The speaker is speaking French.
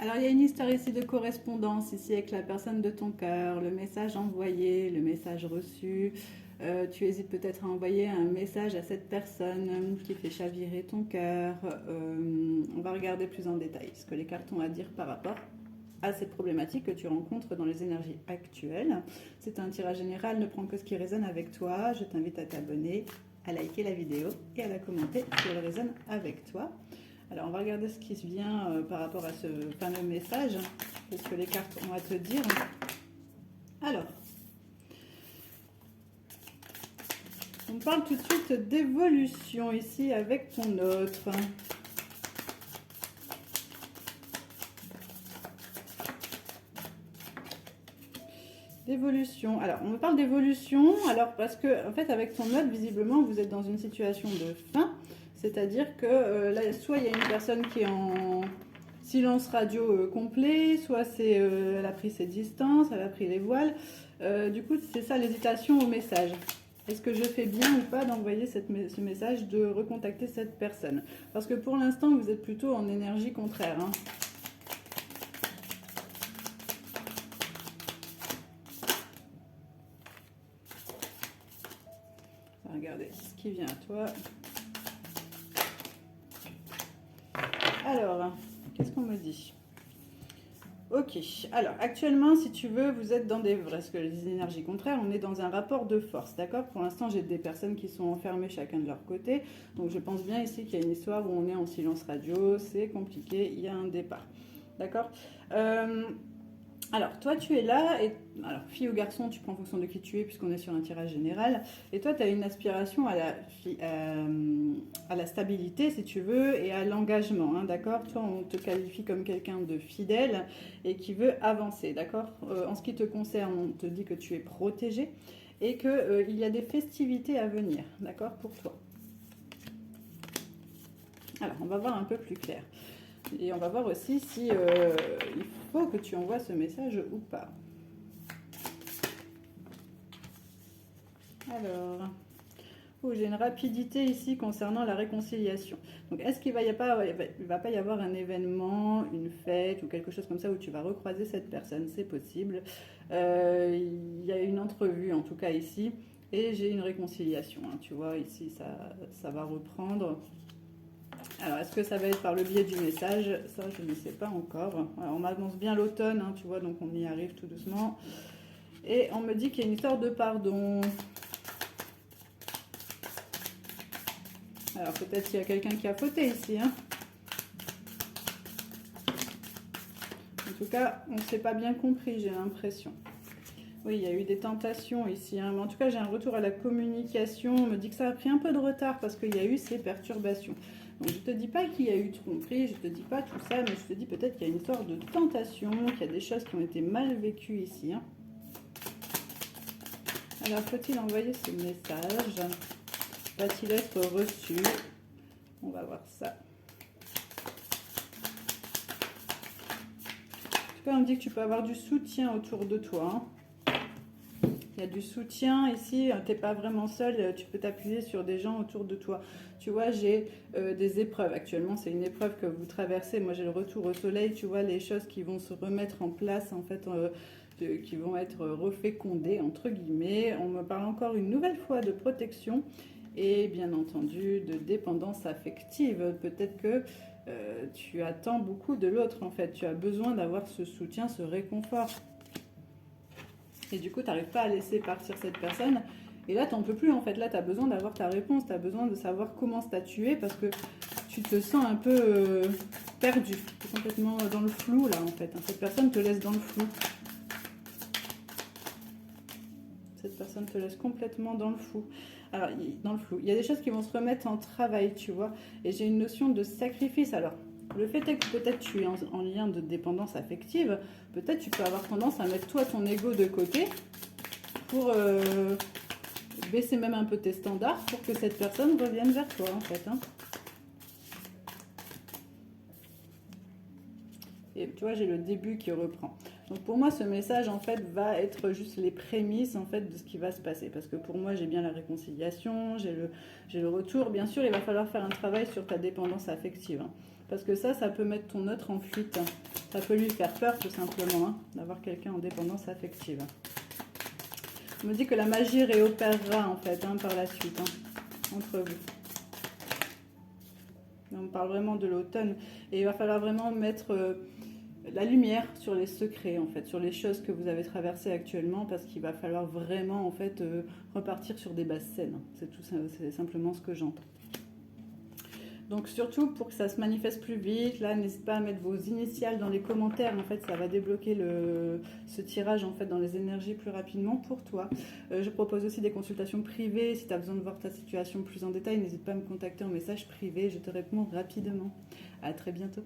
Alors, il y a une histoire ici de correspondance, ici avec la personne de ton cœur, le message envoyé, le message reçu. Tu hésites peut-être à envoyer un message à cette personne qui fait chavirer ton cœur. On va regarder plus en détail ce que les cartes ont à dire par rapport à cette problématique que tu rencontres dans les énergies actuelles. C'est un tirage général, ne prends que ce qui résonne avec toi. Je t'invite à t'abonner, à liker la vidéo et à la commenter si elle résonne avec toi. Alors, on va regarder ce qui se vient par rapport à ce fameux message, qu'est-ce que les cartes ont à te dire. Alors, on parle tout de suite d'évolution ici avec ton autre. D'évolution. Alors, on me parle d'évolution, alors parce que, en fait, avec ton autre, visiblement, vous êtes dans une situation de fin. C'est-à-dire que là, soit il y a une personne qui est en silence radio complet, soit c'est elle a pris ses distances, elle a pris les voiles. Du coup, c'est ça l'hésitation au message. Est-ce que je fais bien ou pas d'envoyer ce message, de recontacter cette personne? Parce que pour l'instant, vous êtes plutôt en énergie contraire. Hein. Regardez ce qui vient à toi. Alors, qu'est-ce qu'on me dit? Ok, alors actuellement, si tu veux, vous êtes dans parce que les énergies contraires, on est dans un rapport de force, d'accord? Pour l'instant, j'ai des personnes qui sont enfermées chacun de leur côté, donc je pense bien ici qu'il y a une histoire où on est en silence radio, c'est compliqué, il y a un départ, d'accord? Alors, toi, tu es là, et alors, fille ou garçon, tu prends en fonction de qui tu es, puisqu'on est sur un tirage général, et toi, tu as une aspiration à la stabilité, si tu veux, et à l'engagement, hein, d'accord? Toi, on te qualifie comme quelqu'un de fidèle et qui veut avancer, d'accord? En ce qui te concerne, on te dit que tu es protégé et qu'il y a des festivités à venir, d'accord, pour toi. Alors, on va voir un peu plus clair. Et on va voir aussi si il faut que tu envoies ce message ou pas. Alors, oh, j'ai une rapidité ici concernant la réconciliation. Donc, est-ce qu'il va pas y avoir un événement, une fête ou quelque chose comme ça où tu vas recroiser cette personne? C'est possible. Il y a une entrevue, en tout cas ici, et j'ai une réconciliation. Hein, tu vois, ici, ça va reprendre. Alors, est-ce que ça va être par le biais du message? Ça, je ne sais pas encore. Alors, on m'annonce bien l'automne, hein, tu vois, donc on y arrive tout doucement. Et on me dit qu'il y a une histoire de pardon. Alors, peut-être qu'il y a quelqu'un qui a fauté ici. Hein. En tout cas, on ne s'est pas bien compris, j'ai l'impression. Oui, il y a eu des tentations ici. Hein. Mais en tout cas, j'ai un retour à la communication. On me dit que ça a pris un peu de retard parce qu'il y a eu ces perturbations. Donc, je ne te dis pas qu'il y a eu tromperie, je ne te dis pas tout ça, mais je te dis peut-être qu'il y a une sorte de tentation, qu'il y a des choses qui ont été mal vécues ici. Hein. Alors, faut-il envoyer ce message? Va-t-il être reçu? On va voir ça. En tout cas, on me dit que tu peux avoir du soutien autour de toi. Hein. Il y a du soutien ici, tu n'es pas vraiment seul, tu peux t'appuyer sur des gens autour de toi. Tu vois, j'ai des épreuves. Actuellement, c'est une épreuve que vous traversez. Moi, j'ai le retour au soleil. Tu vois, les choses qui vont se remettre en place, en fait, qui vont être refécondées, entre guillemets. On me parle encore une nouvelle fois de protection et, bien entendu, de dépendance affective. Peut-être que tu attends beaucoup de l'autre, en fait. Tu as besoin d'avoir ce soutien, ce réconfort. Et du coup, tu n'arrives pas à laisser partir cette personne. Et là, tu n'en peux plus, en fait. Là, tu as besoin d'avoir ta réponse. Tu as besoin de savoir comment statuer parce que tu te sens un peu perdu. Tu es complètement dans le flou, là, en fait. Cette personne te laisse dans le flou. Cette personne te laisse complètement dans le flou. Alors, dans le flou. Il y a des choses qui vont se remettre en travail, tu vois. Et j'ai une notion de sacrifice. Alors, le fait est que peut-être tu es en lien de dépendance affective, peut-être tu peux avoir tendance à mettre toi ton ego de côté pour baisser même un peu tes standards pour que cette personne revienne vers toi en fait. Hein. Et tu vois, j'ai le début qui reprend. Donc pour moi, ce message en fait va être juste les prémices en fait de ce qui va se passer. Parce que pour moi, j'ai bien la réconciliation, j'ai le retour. Bien sûr, il va falloir faire un travail sur ta dépendance affective. Hein. Parce que ça peut mettre ton autre en fuite. Ça peut lui faire peur tout simplement, hein, d'avoir quelqu'un en dépendance affective. On me dit que la magie réopérera en fait, hein, par la suite, hein, entre vous. On parle vraiment de l'automne. Et il va falloir vraiment mettre la lumière sur les secrets, en fait, sur les choses que vous avez traversées actuellement, parce qu'il va falloir vraiment, en fait, repartir sur des bases saines. C'est simplement ce que j'entends. Donc surtout pour que ça se manifeste plus vite, là n'hésitez pas à mettre vos initiales dans les commentaires, en fait ça va débloquer ce tirage en fait dans les énergies plus rapidement pour toi. Je propose aussi des consultations privées, si tu as besoin de voir ta situation plus en détail, n'hésite pas à me contacter en message privé, je te réponds rapidement. À très bientôt.